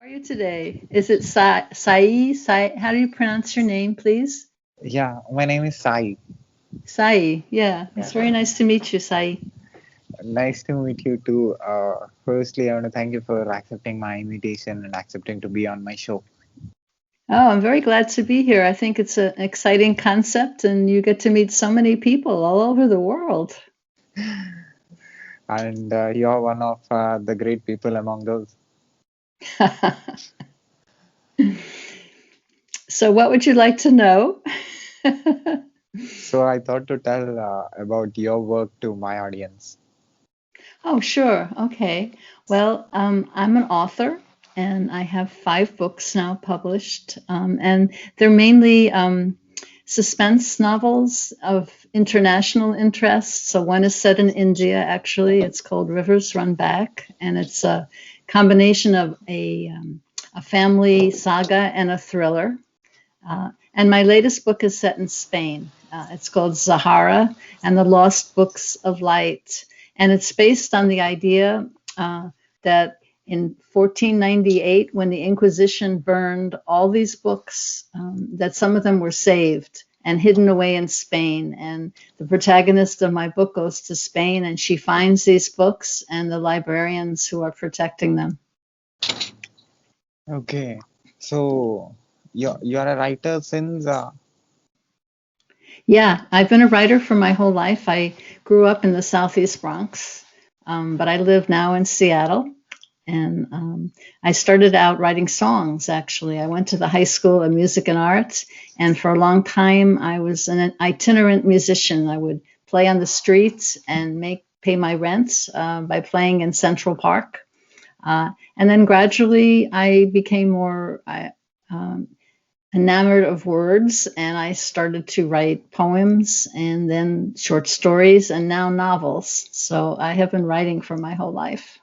How are you today? Is it Sai? How do you pronounce your name, please? Yeah, my name is Sai. Sai. Yeah, it's Yeah, very nice to meet you, Sai. nice to meet you too. Firstly, I want to thank you for accepting my invitation and accepting to be on my show. Oh, I'm very glad to be here. I think it's an exciting concept, and you get to meet so many people all over the world. And you're one of the great people among those. So, what would you like to know? So I thought to tell about your work to my audience. Oh, sure. Okay. Well, I'm an author and I have 5 books now published. And they're mainly suspense novels of international interest. So one is set in India, actually. It's called Rivers Run Back. And it's a combination of a family saga and a thriller. And my latest book is set in Spain. It's called Zahara and the Lost Books of Light. And it's based on the idea that in 1498, when the Inquisition burned all these books, that some of them were saved and hidden away in Spain. And the protagonist of my book goes to Spain and she finds these books and the librarians who are protecting them. Okay, so you're a writer since Yeah, I've been a writer for my whole life. I grew up in the Southeast Bronx, but I live now in Seattle. And I started out writing songs, actually. I went to the High School of Music and Arts, and for a long time, I was an itinerant musician. I would play on the streets and pay my rent by playing in Central Park. And then gradually, I became more enamored of words, and I started to write poems and then short stories and now novels. So I have been writing for my whole life.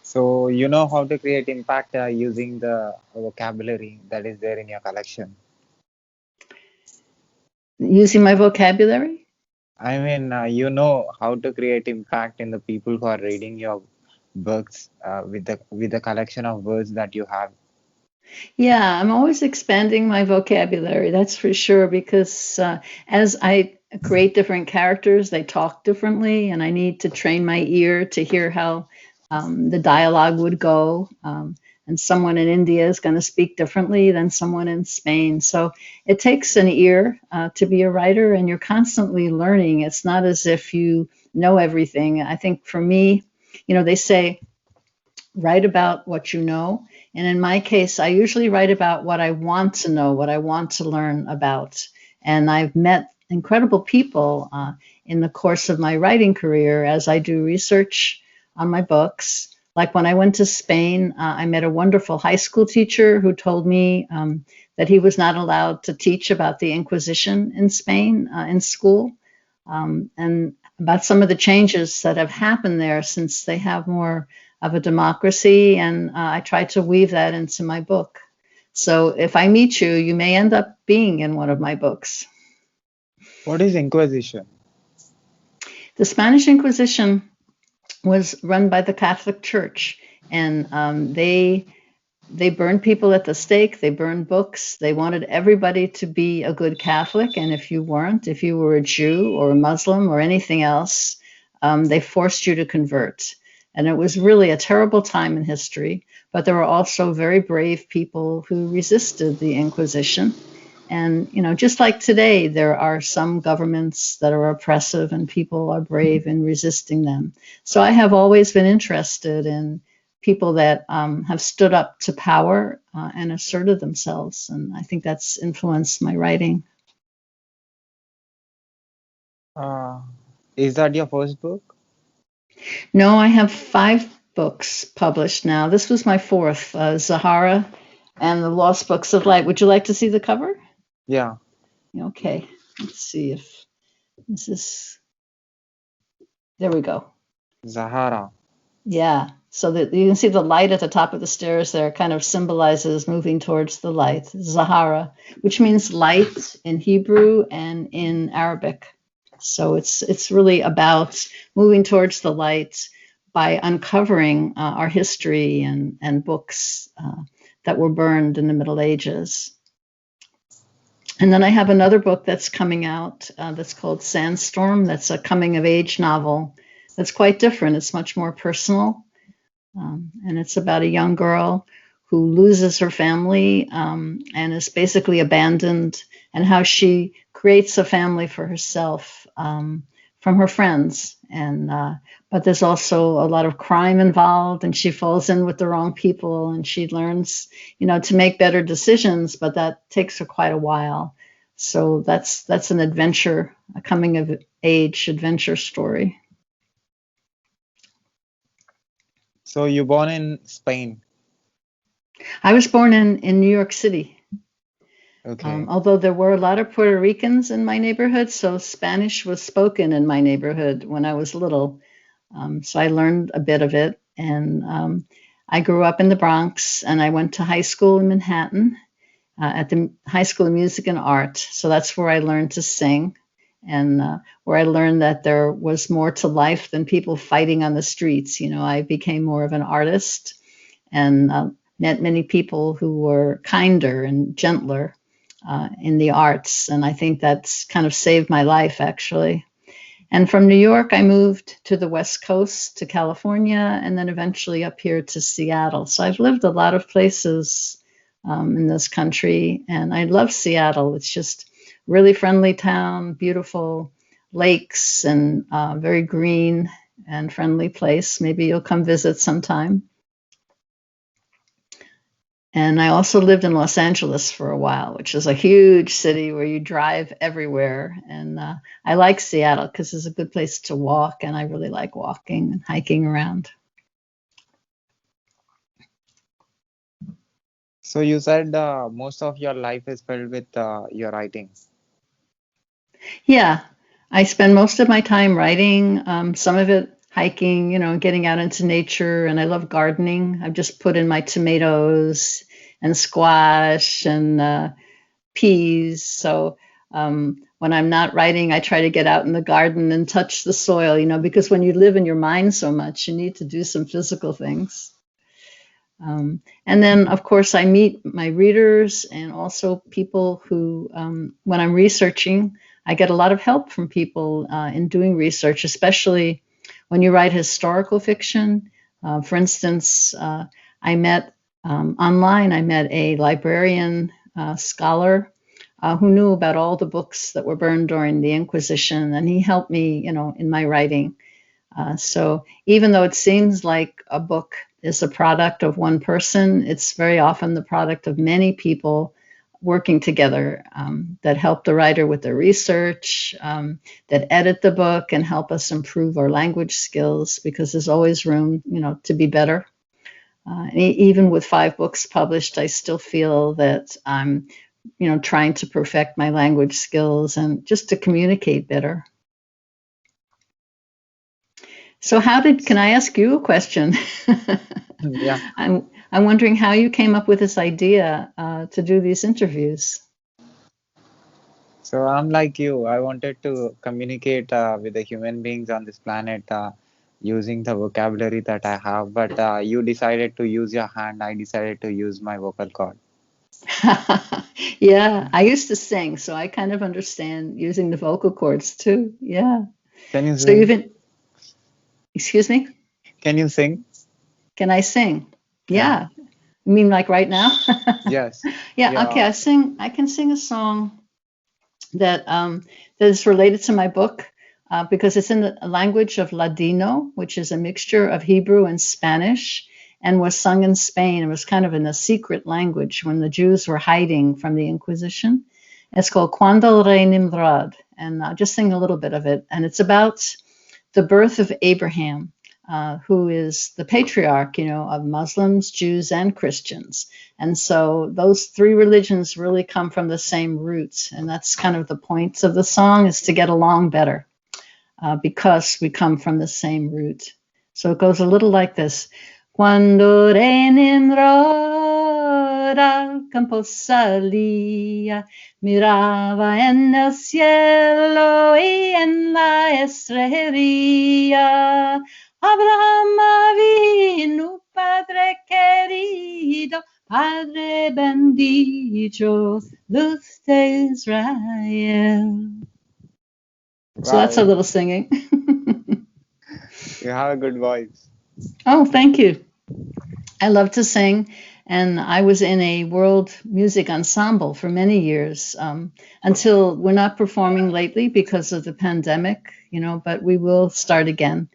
so you know how to create impact using the vocabulary that is there in your collection. Using my vocabulary? I mean, you know how to create impact in the people who are reading your books with the collection of words that you have. Yeah, I'm always expanding my vocabulary, that's for sure, because as I create different characters, they talk differently, and I need to train my ear to hear how the dialogue would go. And someone in India is going to speak differently than someone in Spain. So it takes an ear to be a writer, and you're constantly learning. It's not as if you know everything. I think for me, they say, write about what you know. And in my case, I usually write about what I want to know, what I want to learn about. And I've met incredible people in the course of my writing career as I do research on my books. Like when I went to Spain, I met a wonderful high school teacher who told me that he was not allowed to teach about the Inquisition in Spain in school, and about some of the changes that have happened there since they have more of a democracy. And I try to weave that into my book. So if I meet you, you may end up being in one of my books. What is Inquisition? The Spanish Inquisition was run by the Catholic Church, and they burned people at the stake. They burned books. They wanted everybody to be a good Catholic, and if you weren't, if you were a Jew or a Muslim or anything else, they forced you to convert. And it was really a terrible time in history, but there were also very brave people who resisted the Inquisition. And, just like today, there are some governments that are oppressive and people are brave in resisting them. So I have always been interested in people that have stood up to power and asserted themselves. And I think that's influenced my writing. Uh, is that your first book? No, I have 5 books published now. This was my fourth, Zahara and the Lost Books of Light. Would you like to see the cover? Yeah, Okay, let's see if this is, there we go. Zahara. Yeah, so that you can see the light at the top of the stairs there kind of symbolizes moving towards the light, Zahara, which means light in Hebrew and in Arabic. So it's really about moving towards the light by uncovering our history and books that were burned in the Middle Ages. And then I have another book that's coming out that's called Sandstorm. That's a coming of age novel that's quite different. It's much more personal. And it's about a young girl who loses her family and is basically abandoned, and how she creates a family for herself from her friends. And but there's also a lot of crime involved, and she falls in with the wrong people, and she learns, to make better decisions, but that takes her quite a while. So that's an adventure, a coming of age adventure story. So you born in Spain. I was born in New York City. Okay. Although there were a lot of Puerto Ricans in my neighborhood, so Spanish was spoken in my neighborhood when I was little. So I learned a bit of it. And I grew up in the Bronx, and I went to high school in Manhattan at the High School of Music and Art. So that's where I learned to sing, and where I learned that there was more to life than people fighting on the streets. I became more of an artist, and met many people who were kinder and gentler in the arts. And I think that's kind of saved my life, actually. And from New York, I moved to the West Coast, to California, and then eventually up here to Seattle. So I've lived a lot of places in this country, and I love Seattle. It's just really friendly town, beautiful lakes, and very green and friendly place. Maybe you'll come visit sometime. And I also lived in Los Angeles for a while, which is a huge city where you drive everywhere. And I like Seattle because it's a good place to walk, and I really like walking and hiking around. So you said most of your life is filled with your writing. Yeah, I spend most of my time writing, some of it hiking, getting out into nature, and I love gardening. I've just put in my tomatoes and squash and peas. So when I'm not writing, I try to get out in the garden and touch the soil, because when you live in your mind so much, you need to do some physical things. And then, of course, I meet my readers and also people who, when I'm researching, I get a lot of help from people in doing research, especially when you write historical fiction. For instance, I met online, I met a librarian scholar who knew about all the books that were burned during the Inquisition, and he helped me, in my writing. So even though it seems like a book is a product of one person, it's very often the product of many people working together that help the writer with the research, that edit the book and help us improve our language skills, because there's always room, to be better. Even with 5 books published, I still feel that I'm, trying to perfect my language skills and just to communicate better. So can I ask you a question? Yeah. I'm wondering how you came up with this idea to do these interviews. So I'm like you. I wanted to communicate with the human beings on this planet using the vocabulary that I have, but you decided to use your hand. I decided to use my vocal cord. Yeah, I used to sing, so I kind of understand using the vocal cords too. Yeah. Can you So you've sing? been, excuse me? Can you sing? Can I sing? Yeah. Yeah. You mean like right now? Yes. Yeah, okay. Yeah. I can sing a song that that is related to my book because it's in the language of Ladino, which is a mixture of Hebrew and Spanish, and was sung in Spain. It was kind of in a secret language when the Jews were hiding from the Inquisition. It's called Cuando el Rey Nimrod, and I'll just sing a little bit of it. And it's about the birth of Abraham, who is the patriarch, of Muslims, Jews, and Christians. And so those 3 religions really come from the same roots. And that's kind of the point of the song, is to get along better because we come from the same root. So it goes a little like this. Cuando Rey Nimrod al campo salía, miraba en el cielo y en la estrella Abraham Avinu, Padre querido, Padre bendito, luz de Israel. So that's a Wow, little singing. you have a good voice. Oh, thank you. I love to sing, and I was in a world music ensemble for many years until we're not performing lately because of the pandemic, but we will start again.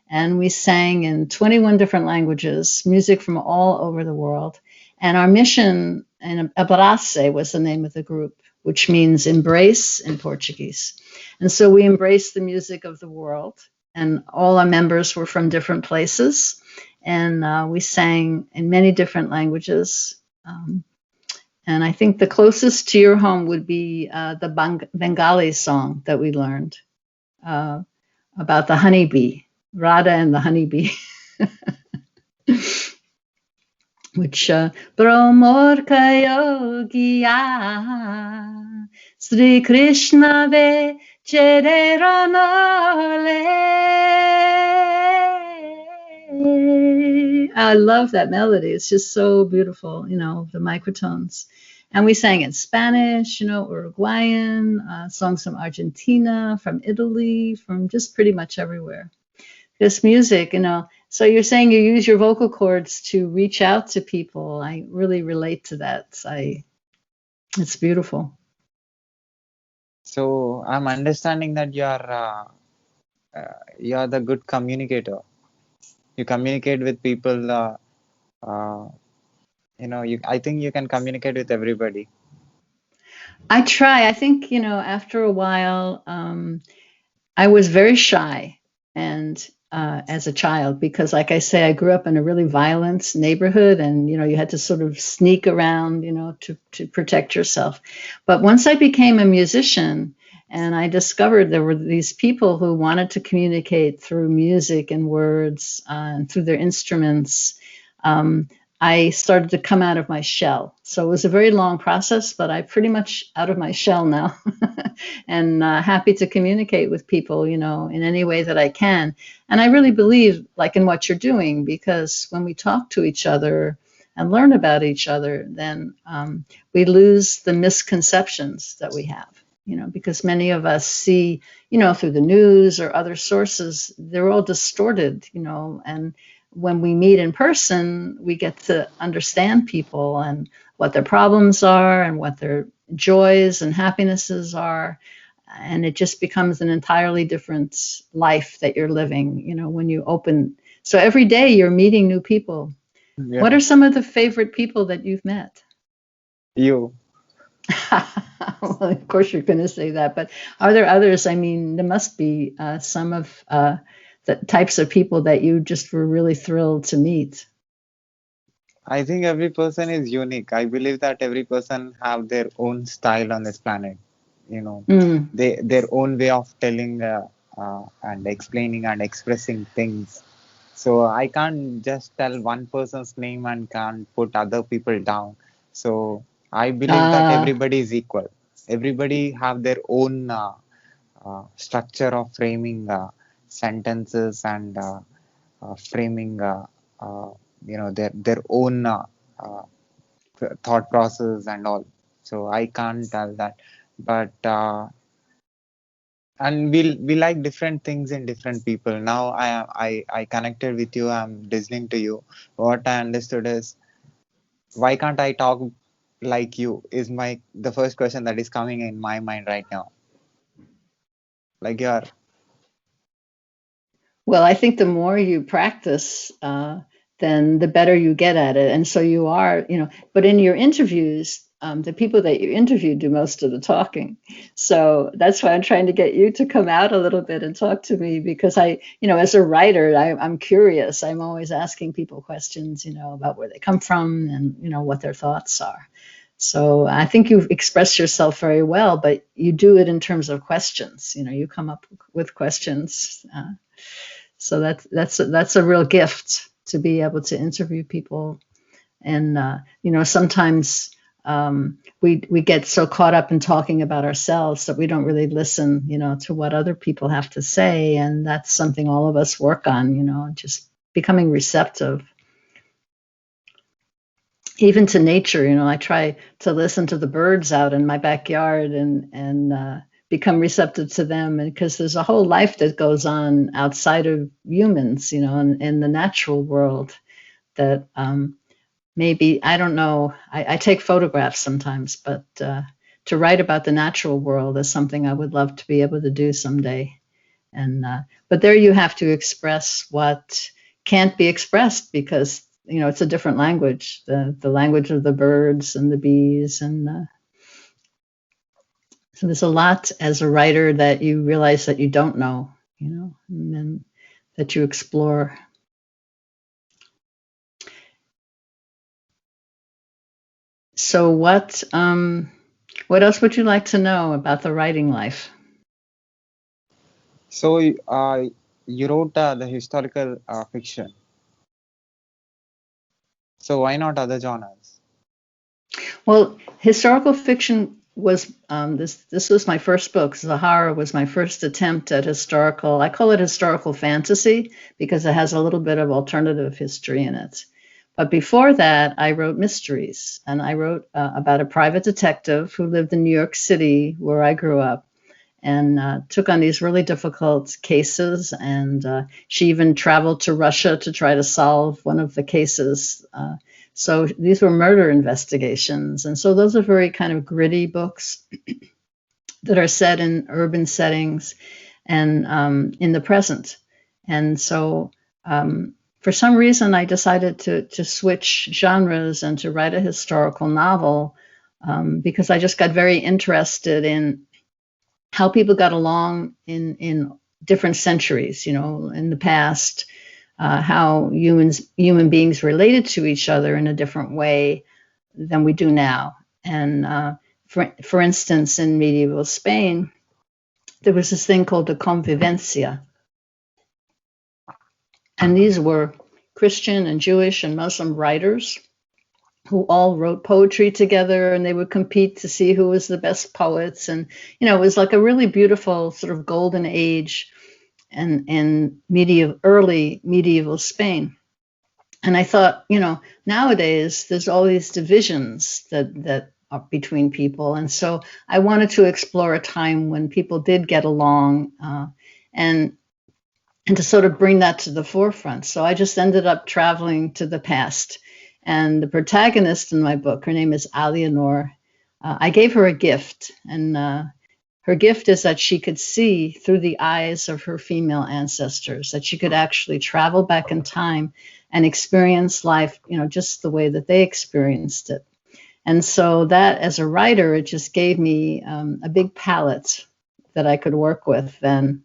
And we sang in 21 different languages, music from all over the world. And our mission, and Abrace was the name of the group, which means embrace in Portuguese. And so we embraced the music of the world, and all our members were from different places. And we sang in many different languages. And I think the closest to your home would be the Bengali song that we learned uh, about the honeybee, Radha and the honeybee, which Brahmor Kayo Gya Sri Krishna Ve Chereranole. I love that melody. It's just so beautiful, the microtones. And we sang in Spanish, Uruguayan, songs from Argentina, from Italy, from just pretty much everywhere. This music, So you're saying you use your vocal cords to reach out to people. I really relate to that. It's beautiful. So I'm understanding that you're the good communicator. You communicate with people. Uh, I think you can communicate with everybody. I try. I think, after a while, I was very shy and as a child because, like I say, I grew up in a really violent neighborhood, and you had to sort of sneak around, to protect yourself. But once I became a musician, and I discovered there were these people who wanted to communicate through music and words and through their instruments. I started to come out of my shell. So it was a very long process, but I'm pretty much out of my shell now. And happy to communicate with people, in any way that I can. And I really believe, like, in what you're doing, because when we talk to each other and learn about each other, then we lose the misconceptions that we have. Because many of us see, through the news or other sources, they're all distorted, and when we meet in person, we get to understand people and what their problems are and what their joys and happinesses are. And it just becomes an entirely different life that you're living, when you open. So every day you're meeting new people. What Yeah, are some of the favorite people that you've met? you. Well, of course you're going to say that, but are there others? I mean, there must be some of the types of people that you just were really thrilled to meet. I think every person is unique. I believe that every person have their own style on this planet. You know, Mm. they their own way of telling and explaining and expressing things. So I can't just tell one person's name and can't put other people down. So I believe that Uh, everybody is equal. Everybody have their own structure of framing sentences and framing uh, their own uh, thought process and all. So I can't tell that, but and we like different things in different people. Now I connected with you. I'm listening to you. What I understood is why can't I talk like you? Is my the first question that is coming in my mind right now. Like you're Well, I think the more you practice, then the better you get at it. And so you are, but in your interviews, the people that you interview do most of the talking. So that's why I'm trying to get you to come out a little bit and talk to me because as a writer, I'm curious. I'm always asking people questions, about where they come from and, what their thoughts are. So I think you've expressed yourself very well, but you do it in terms of questions. You come up with questions. So that's a real gift to be able to interview people. And sometimes we get so caught up in talking about ourselves that we don't really listen, to what other people have to say, and that's something all of us work on, just becoming receptive, even to nature. I try to listen to the birds out in my backyard and become receptive to them, and because there's a whole life that goes on outside of humans, in the natural world that maybe, I don't know, I take photographs sometimes, but to write about the natural world is something I would love to be able to do someday. And but there you have to express what can't be expressed because it's a different language, the language of the birds and the bees, and so there's a lot as a writer that you realize that you don't know, and then that you explore. So what else would you like to know about the writing life? So, you wrote the historical fiction. So why not other genres? Well, historical fiction was this was my first book. Zahara was my first attempt at historical. I call it historical fantasy because it has a little bit of alternative history in it. But before that, I wrote mysteries, and I wrote about a private detective who lived in New York City, where I grew up, and took on these really difficult cases. And she even traveled to Russia to try to solve one of the cases. So these were murder investigations. And so those are very kind of gritty books that are set in urban settings and in the present. And so for some reason, I decided to switch genres and to write a historical novel because I just got very interested in how people got along in different centuries, in the past, how human beings related to each other in a different way than we do now. And for instance, in medieval Spain, there was this thing called the convivencia, and these were Christian and Jewish and Muslim writers who all wrote poetry together, and they would compete to see who was the best poets. And it was like a really beautiful sort of golden age and early medieval Spain. And I thought, nowadays there's all these divisions that are between people, and so I wanted to explore a time when people did get along, and to sort of bring that to the forefront. So I just ended up traveling to the past. And the protagonist in my book, her name is Alienor. I gave her a gift, and her gift is that she could see through the eyes of her female ancestors, that she could actually travel back in time and experience life, just the way that they experienced it. And so that, as a writer, it just gave me a big palette that I could work with then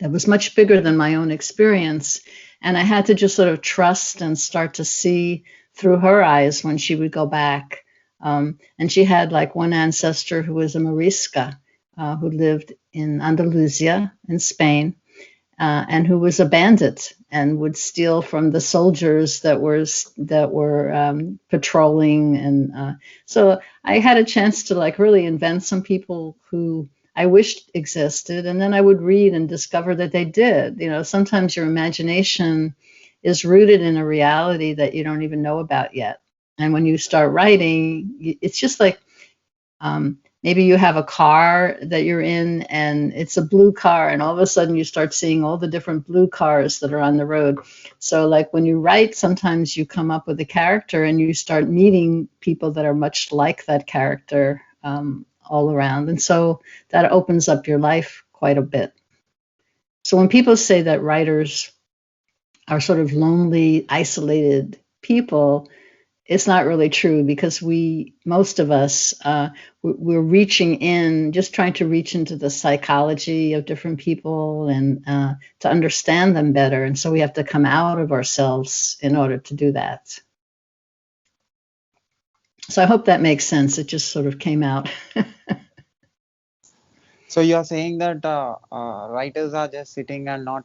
that was much bigger than my own experience. And I had to just sort of trust and start to see through her eyes when she would go back. And she had like one ancestor who was a Morisca, who lived in Andalusia in Spain, and who was a bandit and would steal from the soldiers that were patrolling. And so I had a chance to like really invent some people who I wished existed, and then I would read and discover that they did. Sometimes your imagination is rooted in a reality that you don't even know about yet. And when you start writing, it's just like maybe you have a car that you're in and it's a blue car, and all of a sudden you start seeing all the different blue cars that are on the road. So like when you write, sometimes you come up with a character and you start meeting people that are much like that character all around. And so that opens up your life quite a bit. So when people say that writers are sort of lonely, isolated people, it's not really true, because most of us, we're reaching in, just trying to reach into the psychology of different people and to understand them better. And so we have to come out of ourselves in order to do that. So I hope that makes sense. It just sort of came out. So you are saying that writers are just sitting and not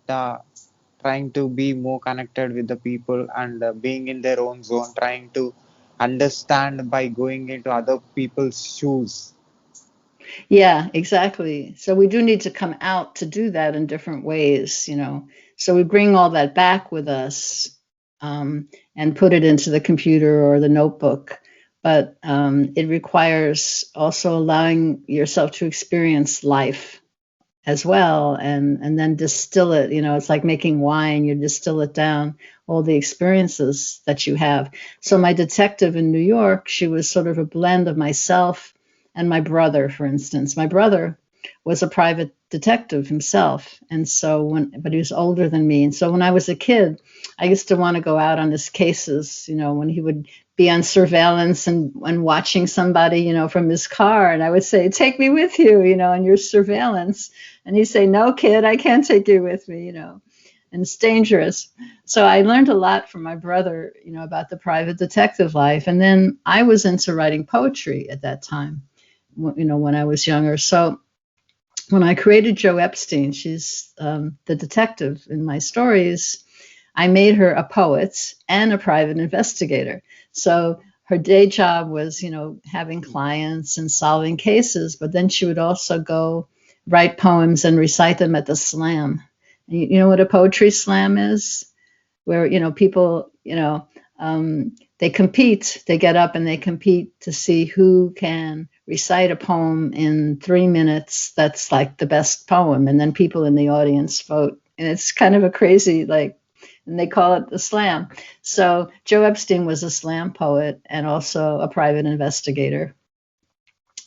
trying to be more connected with the people and being in their own zone, trying to understand by going into other people's shoes. Yeah, exactly. So we do need to come out to do that in different ways, you know. So we bring all that back with us, and put it into the computer or the notebook. But it requires also allowing yourself to experience life as well, and then distill it. You know, it's like making wine. You distill it down, all the experiences that you have. So my detective in New York, she was sort of a blend of myself and my brother. For instance, my brother was a private detective himself, and so but he was older than me, and so when I was a kid, I used to want to go out on his cases, you know, when he would be on surveillance and watching somebody, you know, from his car, and I would say, take me with you, you know, in your surveillance. And he'd say, no, kid, I can't take you with me, you know, and it's dangerous. So I learned a lot from my brother, you know, about the private detective life. And then I was into writing poetry at that time, you know, when I was younger. So when I created Jo Epstein, she's the detective in my stories, I made her a poet and a private investigator. So her day job was, you know, having clients and solving cases, but then she would also go write poems and recite them at the slam. You know what a poetry slam is? Where, you know, people, you know, they compete, they get up and they compete to see who can recite a poem in 3 minutes that's like the best poem, and then people in the audience vote, and it's kind of a crazy, like, and they call it the slam. So Jo Epstein was a slam poet and also a private investigator.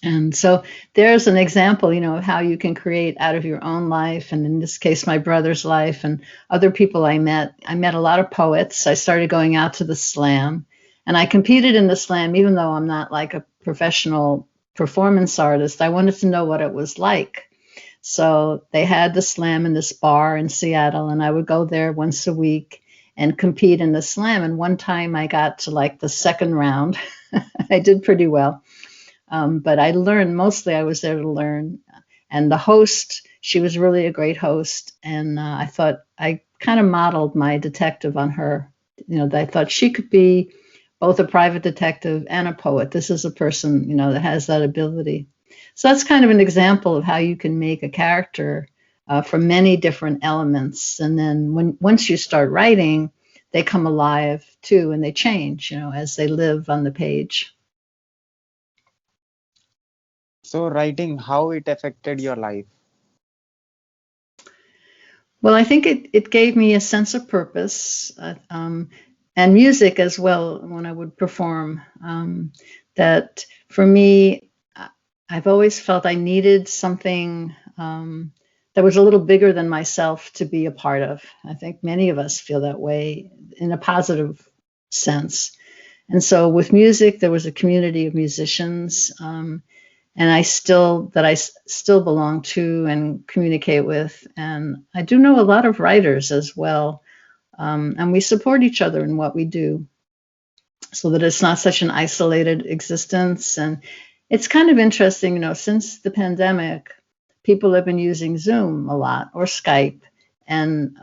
And so there's an example, you know, of how you can create out of your own life, and in this case, my brother's life and other people I met. I met a lot of poets. I started going out to the slam, and I competed in the slam, even though I'm not like a professional performance artist. I wanted to know what it was like. So they had the slam in this bar in Seattle, and I would go there once a week and compete in the slam. And one time I got to like the second round. I did pretty well. But I learned, mostly I was there to learn. And the host, she was really a great host. And I thought I kind of modeled my detective on her. You know, I thought she could be both a private detective and a poet. This is a person, you know, that has that ability. So that's kind of an example of how you can make a character from many different elements. And then once you start writing, they come alive too, and they change, you know, as they live on the page. So writing, how it affected your life? Well, I think it gave me a sense of purpose, and music as well when I would perform. That for me, I've always felt I needed something that was a little bigger than myself to be a part of. I think many of us feel that way in a positive sense. And so with music, there was a community of musicians. And I still belong to and communicate with. And I do know a lot of writers as well, and we support each other in what we do, so that it's not such an isolated existence. And it's kind of interesting, you know, since the pandemic, people have been using Zoom a lot or Skype, and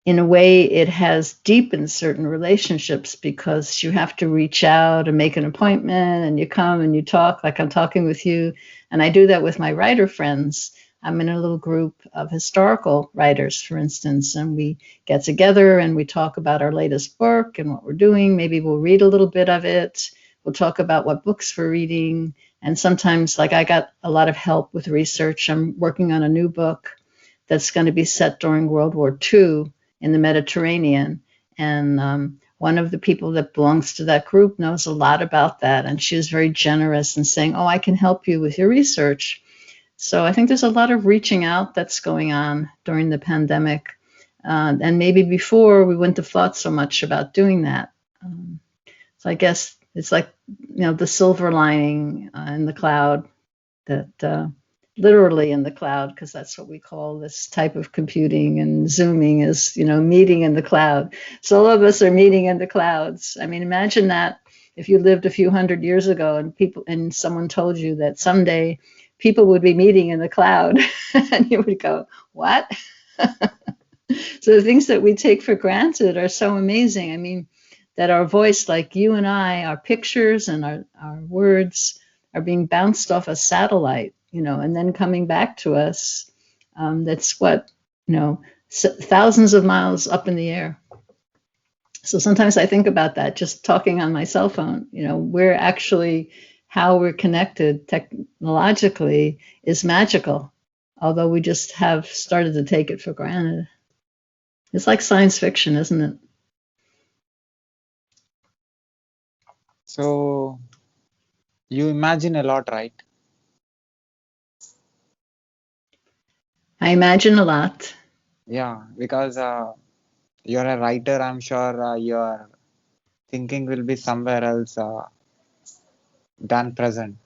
in a way, it has deepened certain relationships because you have to reach out and make an appointment, and you come and you talk like I'm talking with you. And I do that with my writer friends. I'm in a little group of historical writers, for instance, and we get together and we talk about our latest work and what we're doing. Maybe we'll read a little bit of it. We'll talk about what books we're reading. And sometimes, like, I got a lot of help with research. I'm working on a new book that's going to be set during World War II in the Mediterranean. And one of the people that belongs to that group knows a lot about that. And she was very generous in saying, oh, I can help you with your research. So I think there's a lot of reaching out that's going on during the pandemic. And maybe before we wouldn't have thought so much about doing that. So I guess it's like, you know, the silver lining in the cloud, that literally in the cloud, because that's what we call this type of computing, and Zooming is, you know, meeting in the cloud. So all of us are meeting in the clouds. I mean, imagine that if you lived a few hundred years ago and someone told you that someday people would be meeting in the cloud, and you would go, what? So the things that we take for granted are so amazing. I mean, that our voice, like you and I, our pictures and our words are being bounced off a satellite, and then coming back to us. That's what, thousands of miles up in the air. So sometimes I think about that, just talking on my cell phone. We're actually, how we're connected technologically is magical, although we just have started to take it for granted. It's like science fiction, isn't it? So you imagine a lot, right? I imagine a lot. Yeah, because you're a writer, I'm sure your thinking will be somewhere else than present.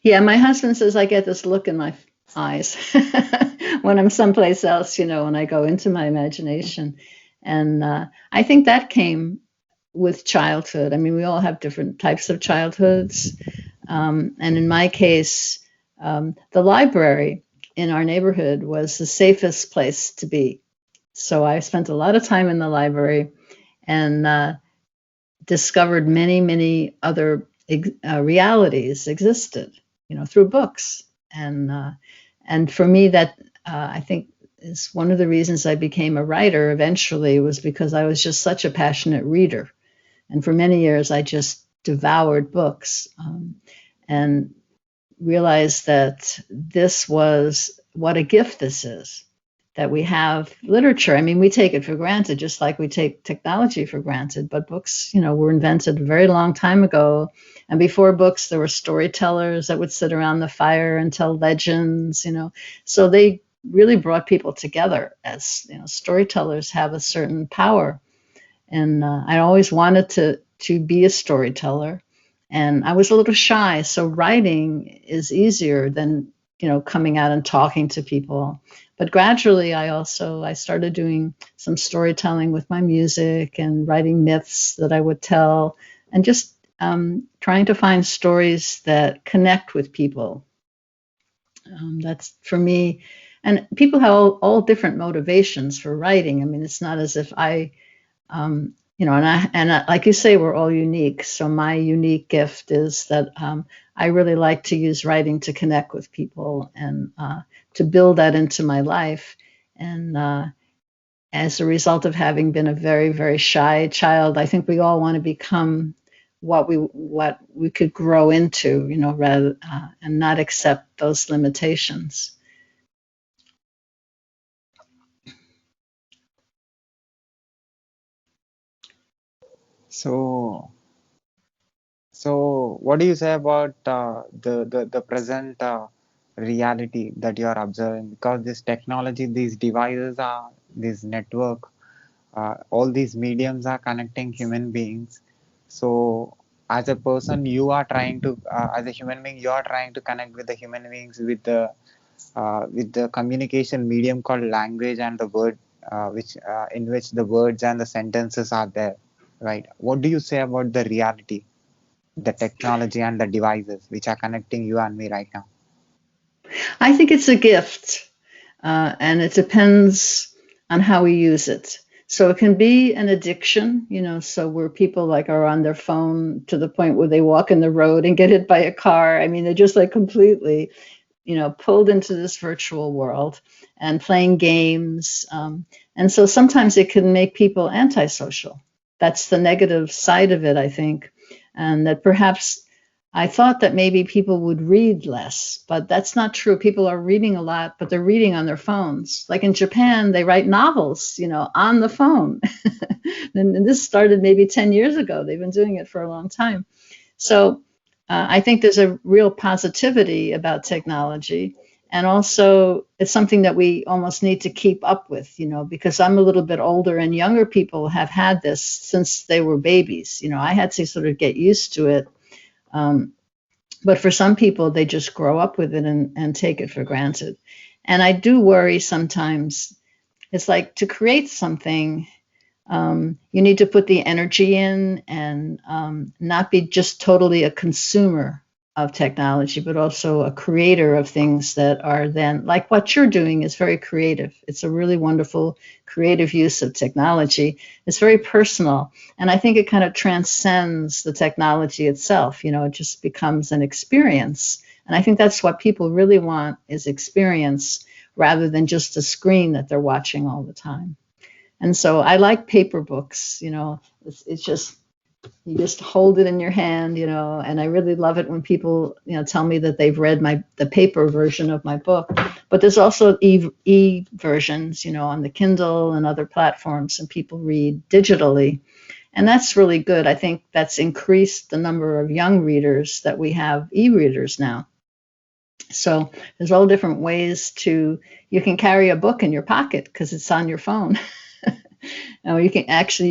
Yeah, my husband says I get this look in my eyes when I'm someplace else, when I go into my imagination. And I think that came with childhood. I mean, we all have different types of childhoods. And in my case, the library in our neighborhood was the safest place to be. So I spent a lot of time in the library and discovered many, many other realities existed, through books. And for me, that I think is one of the reasons I became a writer eventually, was because I was just such a passionate reader. And for many years, I just devoured books, and realized that this was what a gift this is, that we have literature. I mean, we take it for granted, just like we take technology for granted. But books, were invented a very long time ago. And before books, there were storytellers that would sit around the fire and tell legends, So they really brought people together. As storytellers have a certain power. And I always wanted to be a storyteller, and I was a little shy. So writing is easier than coming out and talking to people. But gradually, I started doing some storytelling with my music and writing myths that I would tell, and just trying to find stories that connect with people. That's for me. And people have all different motivations for writing. I mean, it's not as if like you say, we're all unique. So my unique gift is that I really like to use writing to connect with people, and to build that into my life. And as a result of having been a very, very shy child, I think we all want to become what we could grow into, rather and not accept those limitations. So, so what do you say about the present reality that you are observing? Because this technology, these devices are this network, all these mediums are connecting human beings. So, as a person, you are trying to, as a human being, you are trying to connect with the human beings with the communication medium called language and the word, which in which the words and the sentences are there, right? What do you say about the reality, the technology and the devices which are connecting you and me right now? I think it's a gift, and it depends on how we use it. So it can be an addiction, so where people like are on their phone to the point where they walk in the road and get hit by a car. I mean, they're just like completely, pulled into this virtual world and playing games. And so sometimes it can make people antisocial. That's the negative side of it, I think. And that perhaps I thought that maybe people would read less, but that's not true. People are reading a lot, but they're reading on their phones. Like in Japan, they write novels, on the phone. And this started maybe 10 years ago. They've been doing it for a long time. So I think there's a real positivity about technology. And also, it's something that we almost need to keep up with, because I'm a little bit older and younger people have had this since they were babies. I had to sort of get used to it. But for some people, they just grow up with it and take it for granted. And I do worry sometimes. It's like to create something, you need to put the energy in, and not be just totally a consumer of technology, but also a creator of things that are then, like what you're doing is very creative. It's a really wonderful creative use of technology. It's very personal. And I think it kind of transcends the technology itself. It just becomes an experience. And I think that's what people really want is experience rather than just a screen that they're watching all the time. And so I like paper books, it's just you just hold it in your hand, and I really love it when people, tell me that they've read the paper version of my book. But there's also versions, on the Kindle and other platforms, and people read digitally. And that's really good. I think that's increased the number of young readers that we have e-readers now. So there's all different ways you can carry a book in your pocket because it's on your phone. You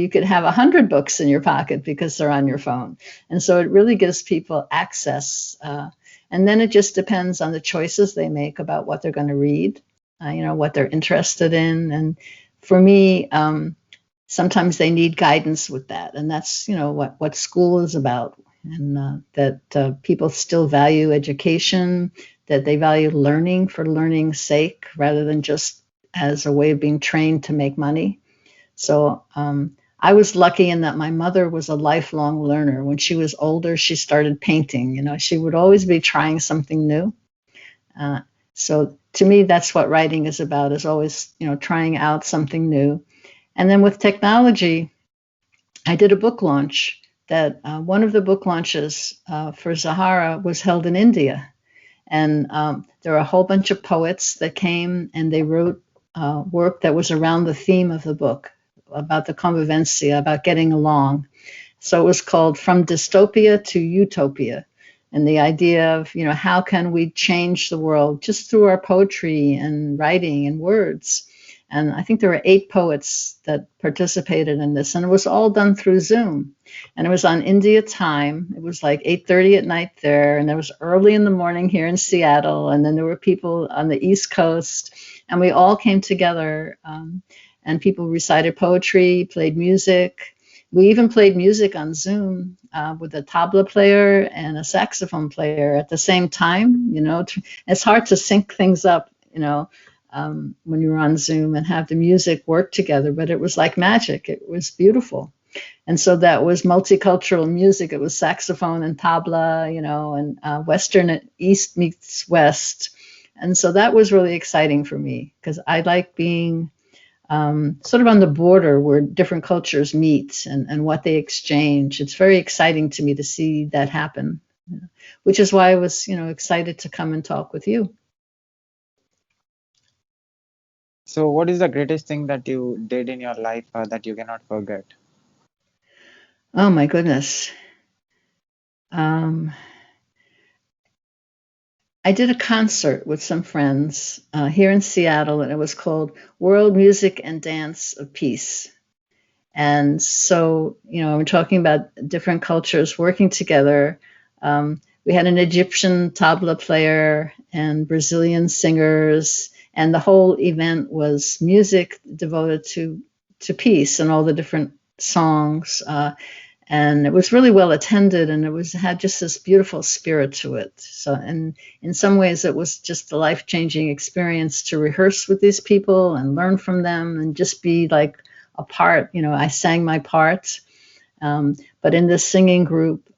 could have 100 books in your pocket because they're on your phone. And so it really gives people access. And then it just depends on the choices they make about what they're going to read, what they're interested in. And for me, sometimes they need guidance with that. And that's, what school is about. And that people still value education, that they value learning for learning's sake rather than just as a way of being trained to make money. So I was lucky in that my mother was a lifelong learner. When she was older, she started painting. She would always be trying something new. So to me, that's what writing is about, is always, trying out something new. And then with technology, I did a book launch that one of the book launches for Zahara was held in India. And there were a whole bunch of poets that came and they wrote work that was around the theme of the book, about the convivencia, about getting along. So it was called From Dystopia to Utopia. And the idea of, how can we change the world just through our poetry and writing and words. And I think there were 8 poets that participated in this. And it was all done through Zoom. And it was on India time. It was like 8:30 at night there. And it was early in the morning here in Seattle. And then there were people on the East Coast. And we all came together. And people recited poetry, played music. We even played music on Zoom with a tabla player and a saxophone player at the same time. It's hard to sync things up, when you're on Zoom and have the music work together, but it was like magic. It was beautiful. And so that was multicultural music. It was saxophone and tabla, and Western and East meets West. And so that was really exciting for me because I like being sort of on the border where different cultures meet and what they exchange. It's very exciting to me to see that happen, which is why I was, excited to come and talk with you. So, what is the greatest thing that you did in your life that you cannot forget? Oh my goodness. I did a concert with some friends here in Seattle, and it was called World Music and Dance of Peace. And so, we're talking about different cultures working together. We had an Egyptian tabla player and Brazilian singers, and the whole event was music devoted to peace and all the different songs. And it was really well attended, and had just this beautiful spirit to it. So, and in some ways, it was just a life-changing experience to rehearse with these people and learn from them, and just be like a part. I sang my part, but in this singing group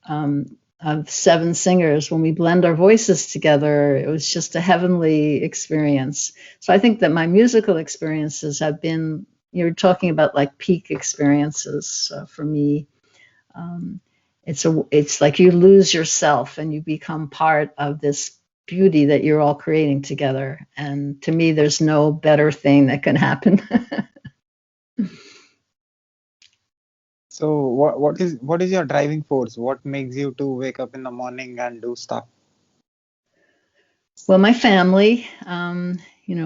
of 7 singers, when we blend our voices together, it was just a heavenly experience. So I think that my musical experiences have been. You're talking about like peak experiences for me. It's like you lose yourself and you become part of this beauty that you're all creating together. And to me, there's no better thing that can happen. So, what is your driving force? What makes you to wake up in the morning and do stuff? Well, my family,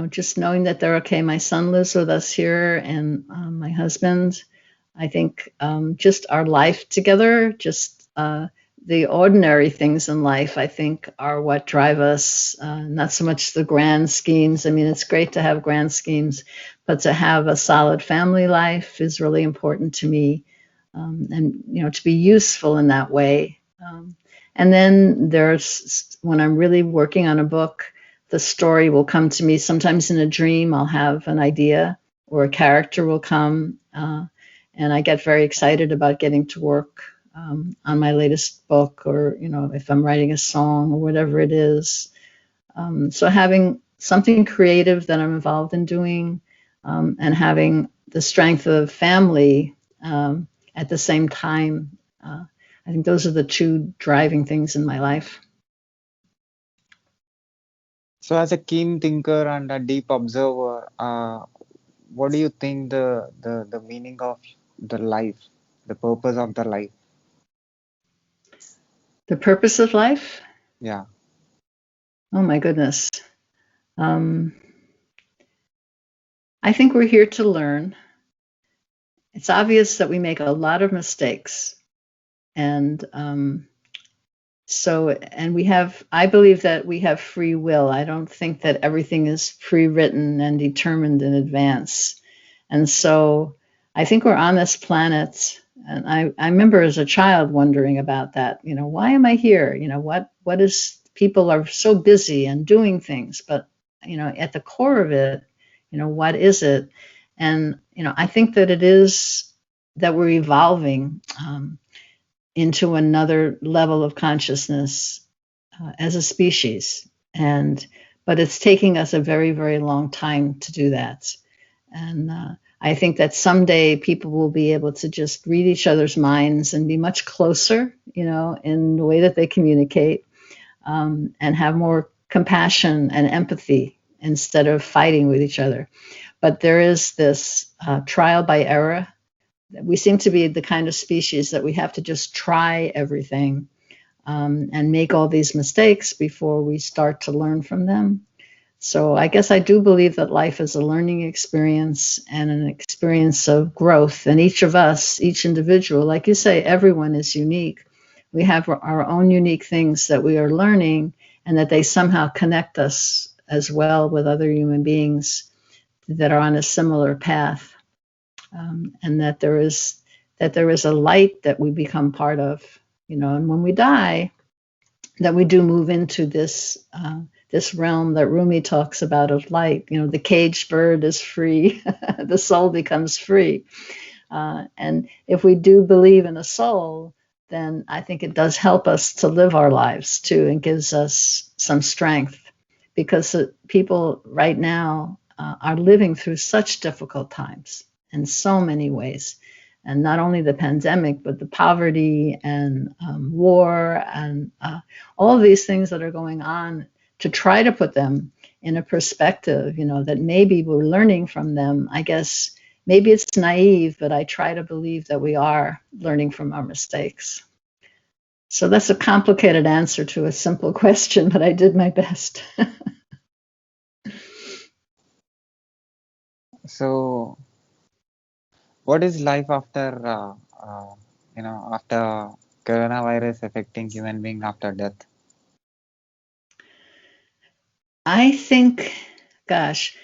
just knowing that they're okay. My son lives with us here, and my husband. I think just our life together, just the ordinary things in life, I think, are what drive us, not so much the grand schemes. I mean, it's great to have grand schemes, but to have a solid family life is really important to me. And, to be useful in that way. And then there's when I'm really working on a book, the story will come to me. Sometimes in a dream, I'll have an idea or a character will come, and I get very excited about getting to work on my latest book, or if I'm writing a song or whatever it is. So having something creative that I'm involved in doing, and having the strength of family at the same time. I think those are the two driving things in my life. So, as a keen thinker and a deep observer, what do you think the meaning of the life, the purpose of the life? The purpose of life? Yeah. Oh my goodness. Um, I think we're here to learn. It's obvious that we make a lot of mistakes. And I believe that we have free will. I don't think that everything is pre-written and determined in advance. And so I think we're on this planet. And I remember as a child wondering about that, why am I here? What is, people are so busy and doing things, but, at the core of it, what is it? And, I think that it is that we're evolving into another level of consciousness as a species. But it's taking us a very, very long time to do that. And I think that someday people will be able to just read each other's minds and be much closer, in the way that they communicate, and have more compassion and empathy instead of fighting with each other. But there is this trial by error. We seem to be the kind of species that we have to just try everything, and make all these mistakes before we start to learn from them. So I guess I do believe that life is a learning experience and an experience of growth. And each of us, each individual, like you say, everyone is unique. We have our own unique things that we are learning, and that they somehow connect us as well with other human beings that are on a similar path. And that there is a light that we become part of, and when we die, that we do move into this realm that Rumi talks about of light. The caged bird is free, the soul becomes free. And if we do believe in a soul, then I think it does help us to live our lives too, and gives us some strength, because people right now are living through such difficult times in so many ways. And not only the pandemic, but the poverty and war and all of these things that are going on, to try to put them in a perspective, that maybe we're learning from them. I guess maybe it's naive, but I try to believe that we are learning from our mistakes. So that's a complicated answer to a simple question, but I did my best. So, what is life after, after coronavirus affecting human being after death? I think, gosh,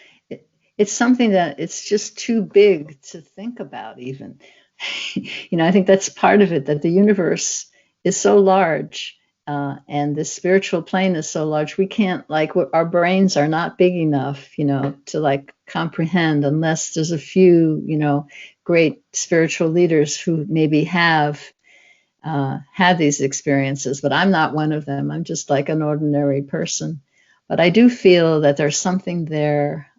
it's something that it's just too big to think about even. I think that's part of it, that the universe is so large, and the spiritual plane is so large. We can't, our brains are not big enough, to comprehend, unless there's a few, great spiritual leaders who maybe have had these experiences, but I'm not one of them. I'm just like an ordinary person. But I do feel that there's something there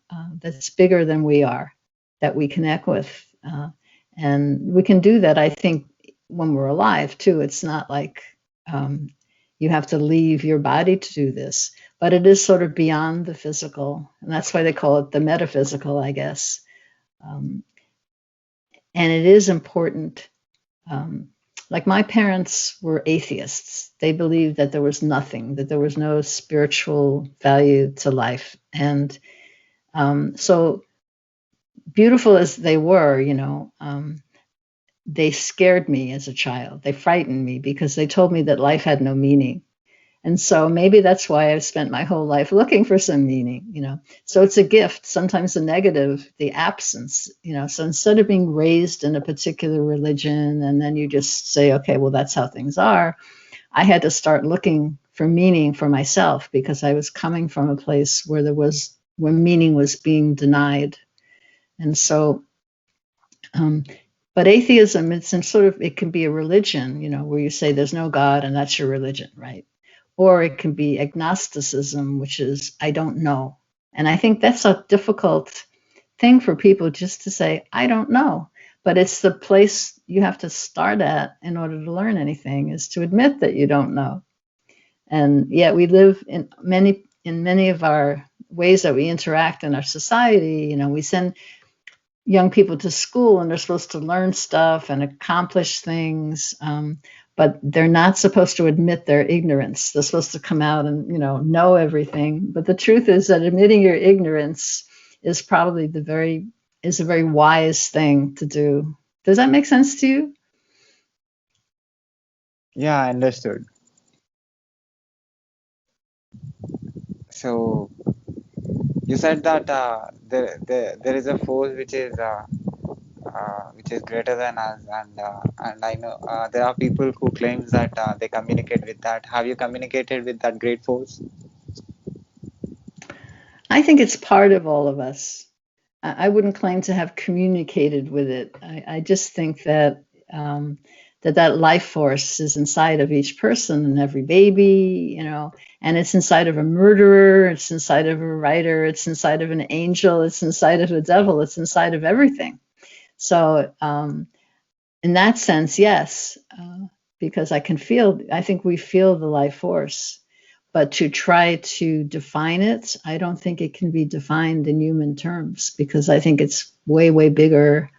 that's bigger than we are, that we connect with. And we can do that, I think, when we're alive, too. It's not like you have to leave your body to do this, but it is sort of beyond the physical. And that's why they call it the metaphysical, I guess. And it is important. Like my parents were atheists. They believed that there was nothing, that there was no spiritual value to life. And so beautiful as they were, they scared me as a child. They frightened me because they told me that life had no meaning. And so maybe that's why I've spent my whole life looking for some meaning. So it's a gift, sometimes the negative, the absence, so instead of being raised in a particular religion and then you just say, okay, well, that's how things are, I had to start looking for meaning for myself because I was coming from a place where meaning was being denied. And so, um, but atheism, it's in sort of, it can be a religion, where you say there's no God and that's your religion, right? Or it can be agnosticism, which is, I don't know. And I think that's a difficult thing for people just to say, I don't know. But it's the place you have to start at in order to learn anything, is to admit that you don't know. And yet we live in many of our ways that we interact in our society. We send young people to school and they're supposed to learn stuff and accomplish things, but they're not supposed to admit their ignorance. They're supposed to come out and know everything. But the truth is that admitting your ignorance is probably a very wise thing to do. Does that make sense to you? Yeah, I understood. So you said that there is a force which is greater than us, and I know there are people who claims that they communicate with that. Have you communicated with that great force? I think it's part of all of us. I wouldn't claim to have communicated with it. I just think that that life force is inside of each person and every baby, and it's inside of a murderer, it's inside of a writer, it's inside of an angel, it's inside of a devil, it's inside of everything. So in that sense, yes, because I think we feel the life force. But to try to define it, I don't think it can be defined in human terms, because I think it's way, way bigger.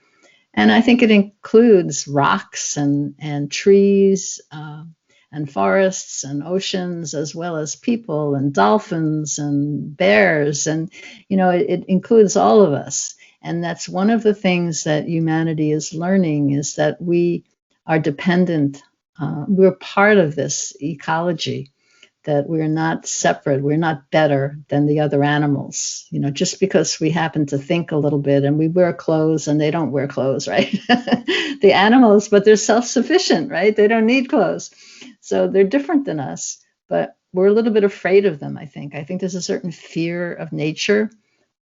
And I think it includes rocks and trees and forests and oceans, as well as people and dolphins and bears. And, it includes all of us. And that's one of the things that humanity is learning, is that we are dependent. We're part of this ecology, that we're not separate, we're not better than the other animals. Just because we happen to think a little bit and we wear clothes and they don't wear clothes, right? The animals, but they're self-sufficient, right? They don't need clothes. So they're different than us, but we're a little bit afraid of them, I think. I think there's a certain fear of nature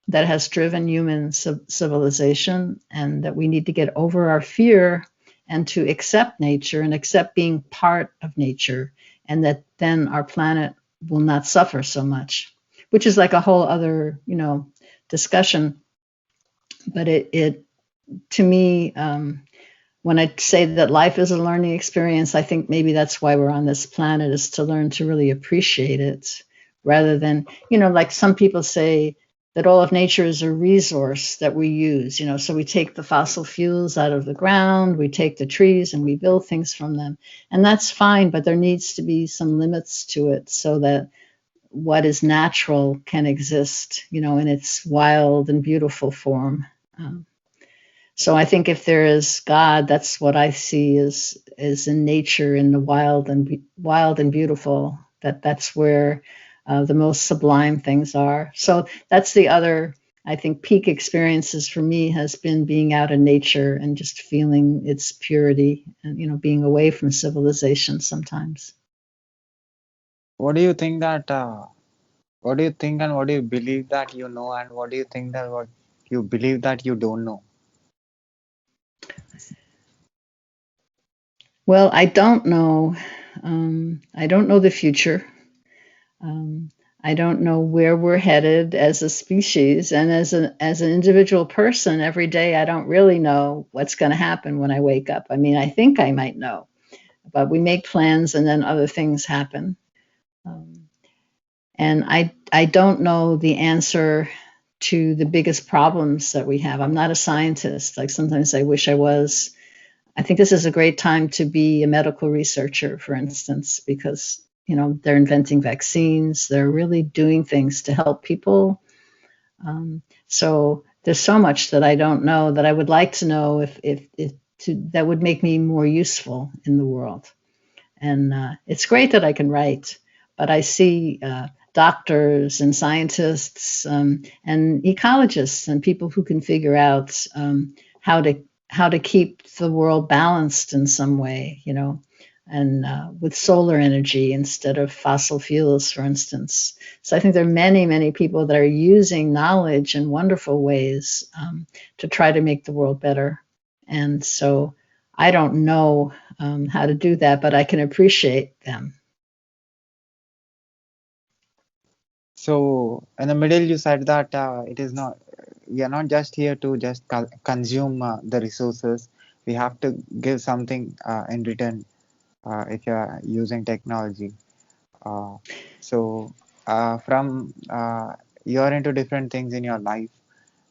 that has driven human civilization, and that we need to get over our fear and to accept nature and accept being part of nature, and that then our planet will not suffer so much, which is like a whole other discussion. But it to me, when I say that life is a learning experience, I think maybe that's why we're on this planet, is to learn to really appreciate it, rather than, like some people say that all of nature is a resource that we use, so we take the fossil fuels out of the ground, we take the trees and we build things from them. And that's fine, but there needs to be some limits to it, so that what is natural can exist, in its wild and beautiful form. So I think if there is God, that's what I see is in nature, in the wild and beautiful. That's where the most sublime things are. So that's the other, I think, peak experiences for me has been being out in nature and just feeling its purity, and being away from civilization sometimes. What do you think that? What do you think and what do you believe that you know, and what do you think that what you believe that you don't know? Well, I don't know. I don't know the future. Um, I don't know where we're headed as a species, and as an individual person. Every day, I don't really know what's going to happen when I wake up. I mean, I think I might know, but we make plans, and then other things happen. Um, and I don't know the answer to the biggest problems that we have. I'm not a scientist. Like sometimes I wish I was. I think this is a great time to be a medical researcher, for instance, because they're inventing vaccines. They're really doing things to help people. So there's so much that I don't know, that I would like to know, if that would make me more useful in the world. And it's great that I can write, but I see doctors and scientists and ecologists and people who can figure out how to keep the world balanced in some way, and with solar energy instead of fossil fuels, for instance. So I think there are many, many people that are using knowledge in wonderful ways to try to make the world better. And so I don't know how to do that, but I can appreciate them. So in the middle, you said that it is not, we are not just here to just consume the resources. We have to give something in return if you are using technology. Uh, so from you're into different things in your life,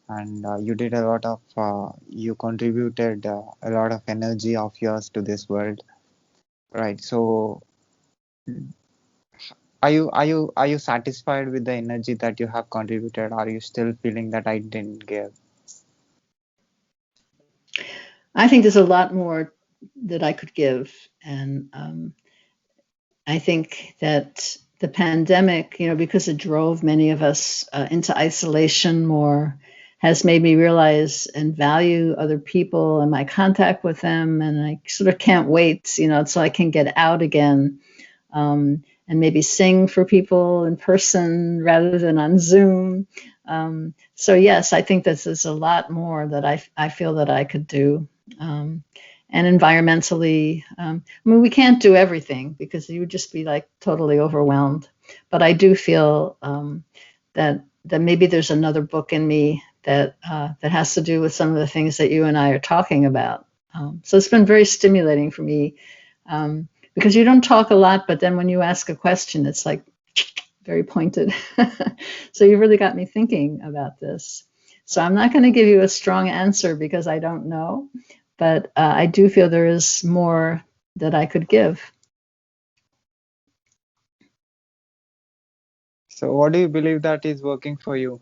and you did a lot of, you contributed a lot of energy of yours to this world, right? So are you satisfied with the energy that you have contributed? Are you still feeling that I didn't give? I think there's a lot more that I could give. And I think that the pandemic, because it drove many of us into isolation more, has made me realize and value other people and my contact with them. And I sort of can't wait, so I can get out again and maybe sing for people in person rather than on Zoom. So yes, I think this is a lot more that I feel that I could do. And environmentally, I mean, we can't do everything because you would just be like totally overwhelmed. But I do feel that maybe there's another book in me that has to do with some of the things that you and I are talking about. So it's been very stimulating for me because you don't talk a lot, but then when you ask a question, it's like very pointed. So you really got me thinking about this. So I'm not going to give you a strong answer because I don't know, but I do feel there is more that I could give. So what do you believe that is working for you?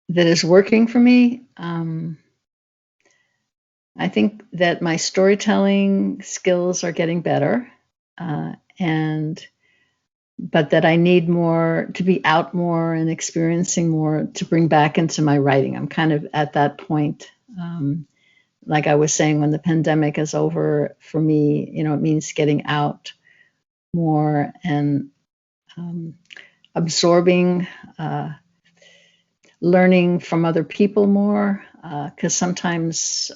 That is working for me. I think that my storytelling skills are getting better, and but that I need more to be out more and experiencing more to bring back into my writing. I'm kind of at that point. Like I was saying, when the pandemic is over, for me, it means getting out more and absorbing, learning from other people more, because sometimes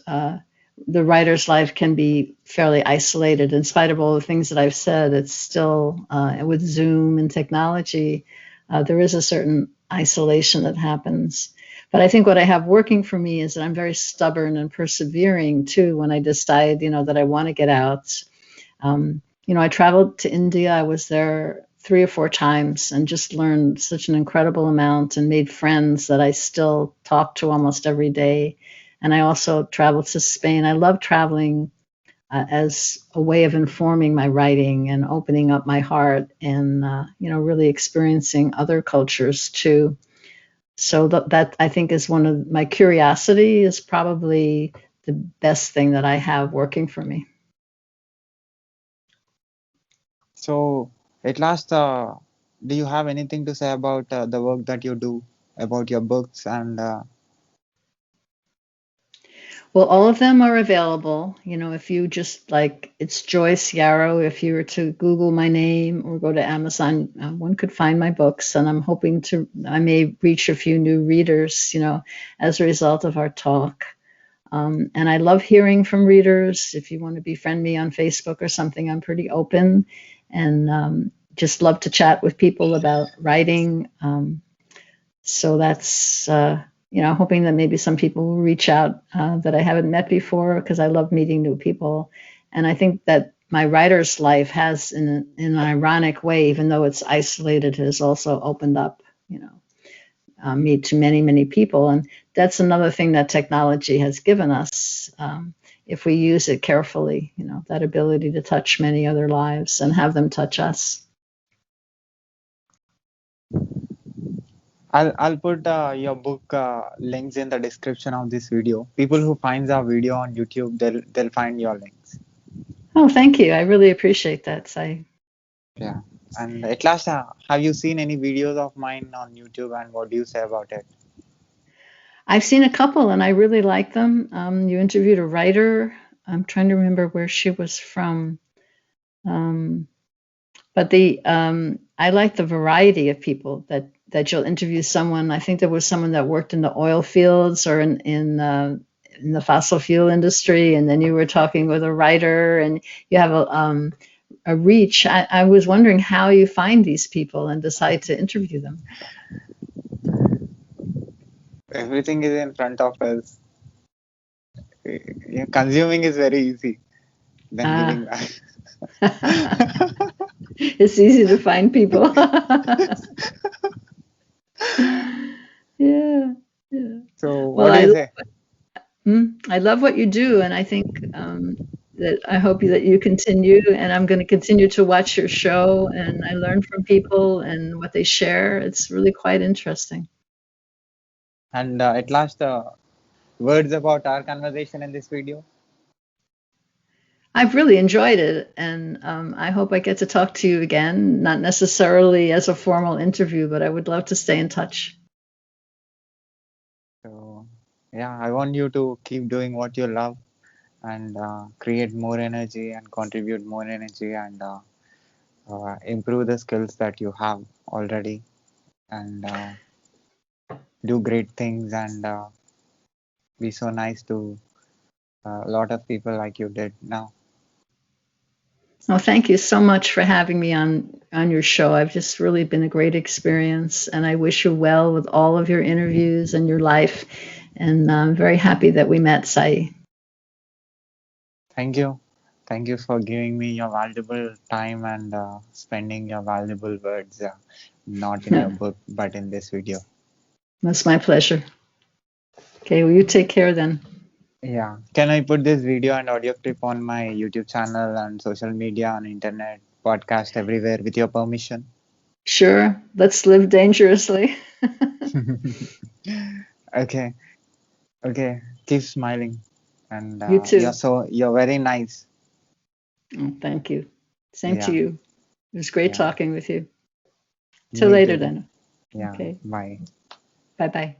the writer's life can be fairly isolated. In spite of all the things that I've said, it's still, with Zoom and technology, there is a certain isolation that happens. But I think what I have working for me is that I'm very stubborn and persevering too when I decide, that I want to get out. I traveled to India. I was there 3 or 4 times and just learned such an incredible amount and made friends that I still talk to almost every day. And I also traveled to Spain. I love traveling as a way of informing my writing and opening up my heart and, really experiencing other cultures too. So that I think is one of my curiosity is probably the best thing that I have working for me. So at last, do you have anything to say about the work that you do, about your books and Well, all of them are available. If you just like, it's Joyce Yarrow. If you were to Google my name or go to Amazon, one could find my books. And I'm hoping I may reach a few new readers, as a result of our talk. And I love hearing from readers. If you want to befriend me on Facebook or something, I'm pretty open and just love to chat with people about writing. So that's, hoping that maybe some people will reach out that I haven't met before because I love meeting new people. And I think that my writer's life has, in an ironic way, even though it's isolated, has also opened up, me to many, many people. And that's another thing that technology has given us. If we use it carefully, that ability to touch many other lives and have them touch us. I'll put your book links in the description of this video. People who finds our video on YouTube, they'll find your links. Oh, thank you. I really appreciate that, Sai. Yeah. And at last, have you seen any videos of mine on YouTube and what do you say about it? I've seen a couple and I really like them. You interviewed a writer I'm trying to remember where she was from. Um, but I like the variety of people that you'll interview someone. I think there was someone that worked in the oil fields or in the fossil fuel industry, and then you were talking with a writer, and you have a reach. I was wondering how you find these people and decide to interview them. Everything is in front of us. Yeah, consuming is very easy than Ah, giving back. it's easy to find people. Yeah, yeah. So, Well, what do you say? I love what you do, and I think that I hope that you continue. And I'm going to continue to watch your show, and I learn from people and what they share. It's really quite interesting. And at last, words about our conversation in this video. I've really enjoyed it, and I hope I get to talk to you again, not necessarily as a formal interview, but I would love to stay in touch. So, yeah, I want you to keep doing what you love and create more energy and contribute more energy and improve the skills that you have already and do great things and be so nice to a lot of people like you did now. Well, thank you so much for having me on your show. I've just really been a great experience, and I wish you well with all of your interviews and your life. And I'm very happy that we met, Sai. Thank you. Thank you for giving me your valuable time and spending your valuable words, not in your book, but in this video. That's my pleasure. Okay, well, you take care then. Yeah. Can I put this video and audio clip on my YouTube channel and social media on internet, podcast everywhere with your permission? Sure, let's live dangerously. Okay. Okay. Keep smiling. And You too. you're very nice. Oh, thank you. Same to Yeah. you. It was great Yeah. talking with you. Till Me later too. then. Yeah. Okay, Bye. bye bye.